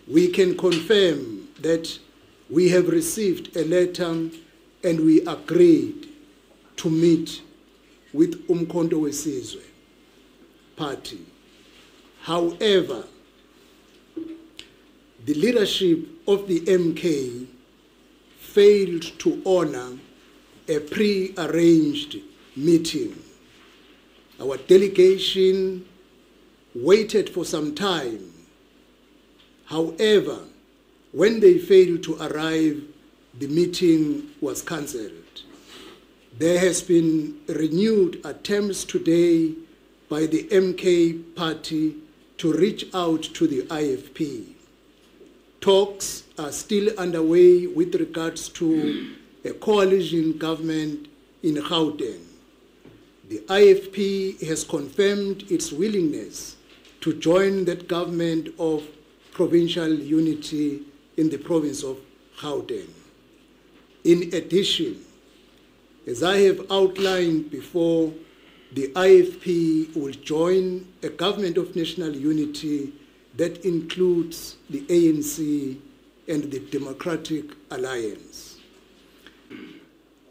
we can confirm that we have received a letter and we agreed to meet with Umkhonto Wesizwe Party. However, the leadership of the MK failed to honor a pre-arranged meeting. Our delegation waited for some time. However, when they failed to arrive, the meeting was cancelled. There has been renewed attempts today by the MK party to reach out to the IFP. Talks are still underway with regards to a coalition government in Gauteng. The IFP has confirmed its willingness to join that government of provincial unity in the province of Gauteng. In addition, as I have outlined before, the IFP will join a government of national unity that includes the ANC and the Democratic Alliance.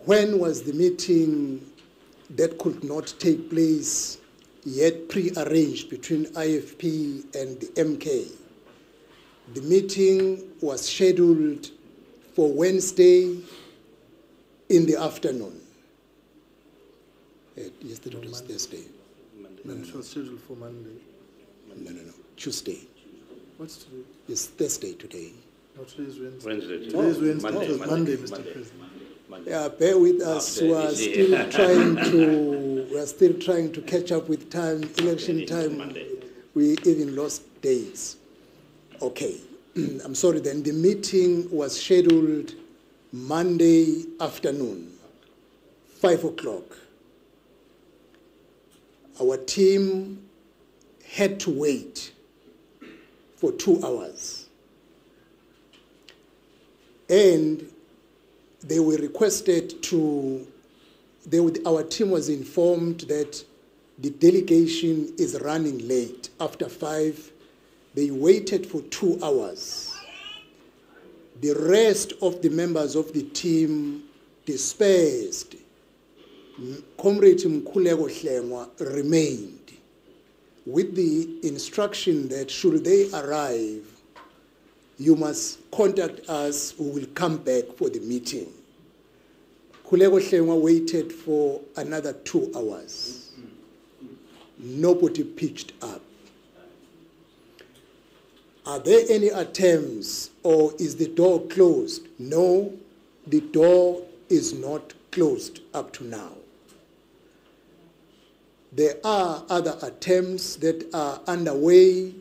When was the meeting that could not take place yet pre-arranged between IFP and the MK? The meeting was scheduled for Wednesday in the afternoon. Yesterday was Thursday. No. It was scheduled for Monday. No. Tuesday. What's today? It's Thursday today. No, today is Wednesday. Wednesday. Today is Wednesday. Monday, It was Monday, Mr. Monday. President. Yeah, bear with us. We are still trying to catch up with time. Election time, we even lost days. Okay, I'm sorry then. The meeting was scheduled Monday afternoon, 5 o'clock. Our team had to wait for 2 hours. And they were requested to, our team was informed that the delegation is running late. After 5, they waited for 2 hours. The rest of the members of the team dispersed. Comrade Mkhuleko Hlengwa remained with the instruction that should they arrive, you must contact us, we will come back for the meeting. Mkhuleko Hlengwa waited for another 2 hours. Nobody pitched up. Are there any attempts or is the door closed? No, the door is not closed up to now. There are other attempts that are underway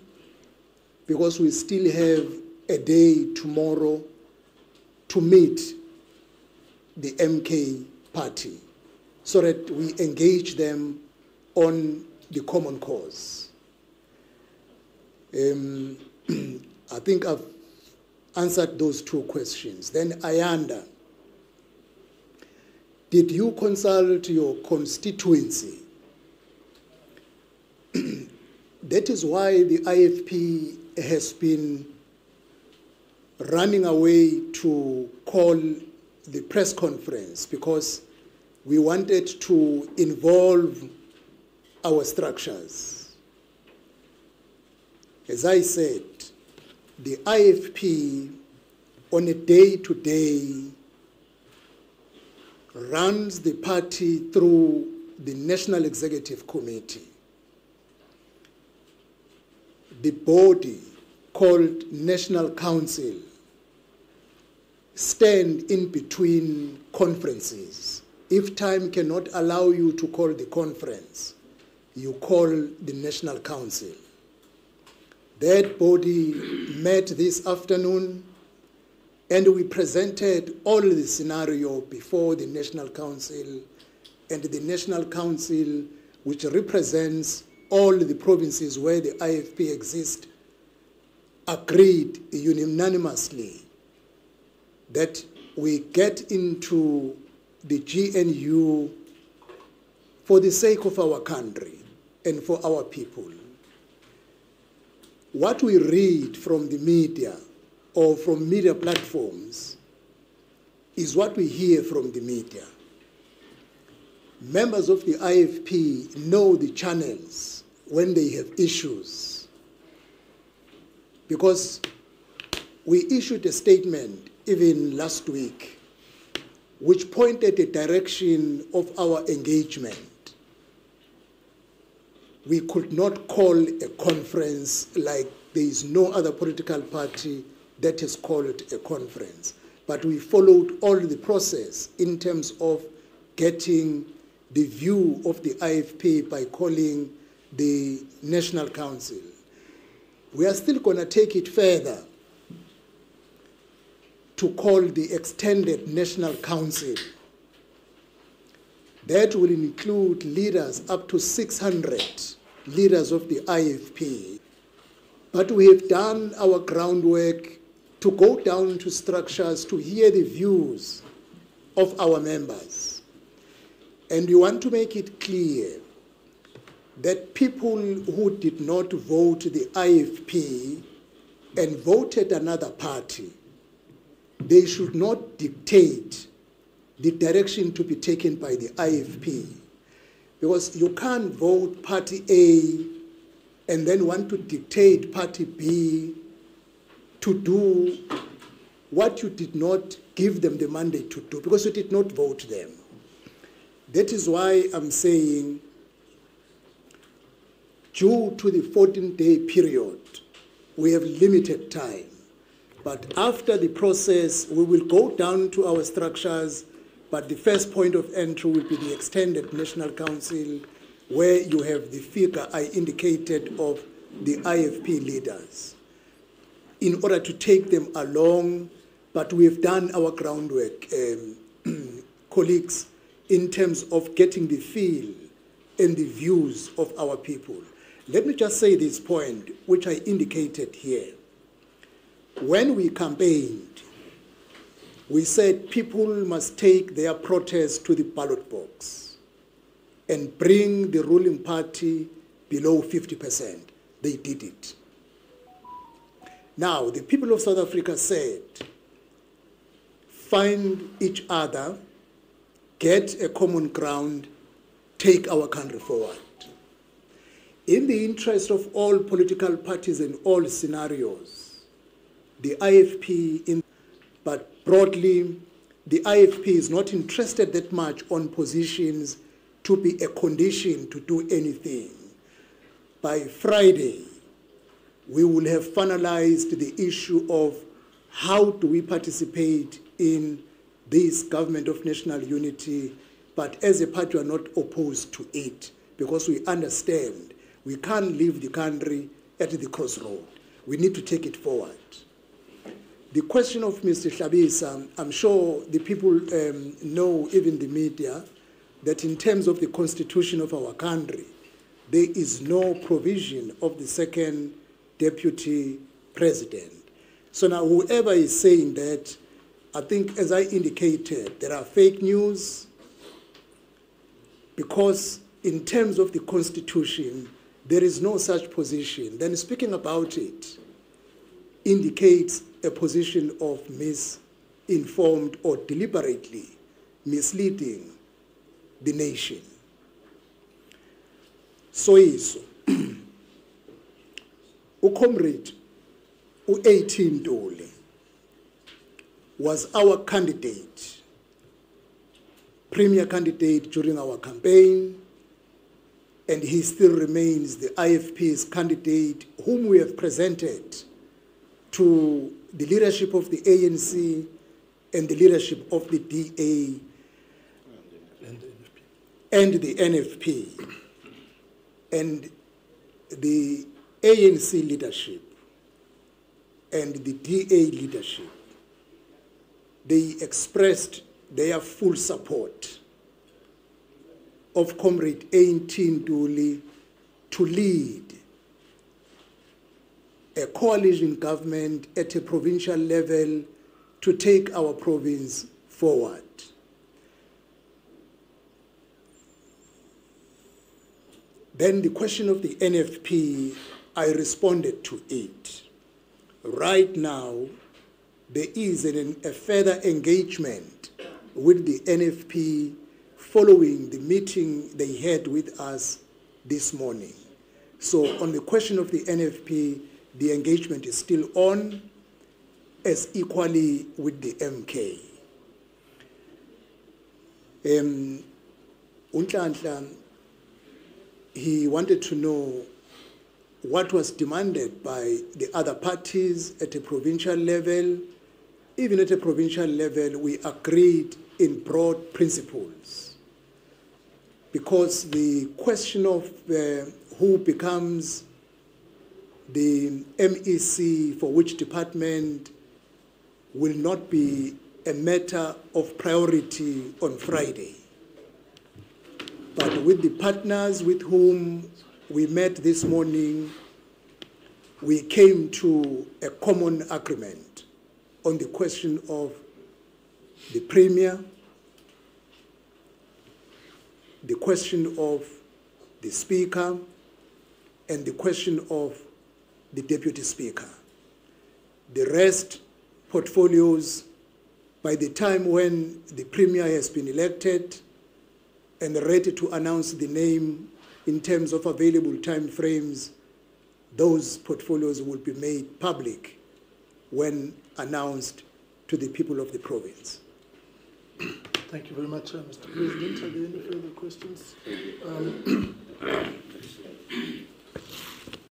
because we still have a day tomorrow to meet the MK party so that we engage them on the common cause. I think I've answered those 2 questions. Then Ayanda, did you consult your constituency? That is why the IFP has been running away to call the press conference because we wanted to involve our structures. As I said, the IFP on a day-to-day runs the party through the National Executive Committee. The body called National Council stand in between conferences. If time cannot allow you to call the conference, you call the National Council. That body met this afternoon and we presented all the scenario before the National Council, and the National Council, which represents all the provinces where the IFP exists, agreed unanimously that we get into the GNU for the sake of our country and for our people. what we read from the media or from media platforms is what we hear from the media. Members of the IFP know the channels when they have issues, because we issued a statement even last week which pointed the direction of our engagement. We could not call a conference like there is no other political party that has called a conference. But we followed all the process in terms of getting the view of the IFP by calling the National Council. We are still going to take it further to call the extended National Council. That will include leaders, up to 600 leaders of the IFP. But we have done our groundwork to go down to structures to hear the views of our members. And we want to make it clear that people who did not vote the IFP and voted another party, they should not dictate the direction to be taken by the IFP. Because you can't vote party A and then want to dictate party B to do what you did not give them the mandate to do, because you did not vote them. That is why I'm saying, due to the 14-day period, we have limited time. But after the process, we will go down to our structures, but the first point of entry will be the extended National Council, where you have the figure I indicated of the IFP leaders, in order to take them along. But we have done our groundwork, colleagues, in terms of getting the feel and the views of our people. Let me just say this point, which I indicated here. When we campaigned, we said people must take their protest to the ballot box and bring the ruling party below 50%. They did it. Now, the people of South Africa said, find each other, get a common ground, take our country forward. In the interest of all political parties in all scenarios, the IFP, but broadly, the IFP is not interested that much on positions to be a condition to do anything. By Friday, we will have finalized the issue of how do we participate in this government of national unity, but as a party, we are not opposed to it, because we understand we can't leave the country at the crossroad. We need to take it forward. The question of Mr. Hlabisa, I'm sure the people know, even the media, that in terms of the constitution of our country, there is no provision of the second deputy president. So now whoever is saying that, I think, as I indicated, there are fake news, because in terms of the constitution, there is no such position. Then speaking about it indicates a position of misinformed or deliberately misleading the nation. So is uComrade u-18 Ntuli was our candidate, premier candidate during our campaign, and he still remains the IFP's candidate, whom we have presented to the leadership of the ANC and the leadership of the DA and the NFP. And the ANC leadership and the DA leadership, they expressed their full support of Comrade 18 Ntuli to lead a coalition government at a provincial level to take our province forward. Then the question of the NFP, I responded to it. Right now, there is a further engagement with the NFP following the meeting they had with us this morning. So on the question of the NFP, the engagement is still on, as equally with the MK. Unhlanhla, he wanted to know what was demanded by the other parties at a provincial level. Even at a provincial level, we agreed in broad principles. Because the question of who becomes the MEC for which department will not be a matter of priority on Friday. But with the partners with whom we met this morning, we came to a common agreement on the question of the Premier, the question of the Speaker, and the question of the Deputy Speaker. The rest portfolios, by the time when the Premier has been elected and ready to announce the name in terms of available time frames, those portfolios will be made public when announced to the people of the province. Thank you very much, Mr. President. Are there any further questions?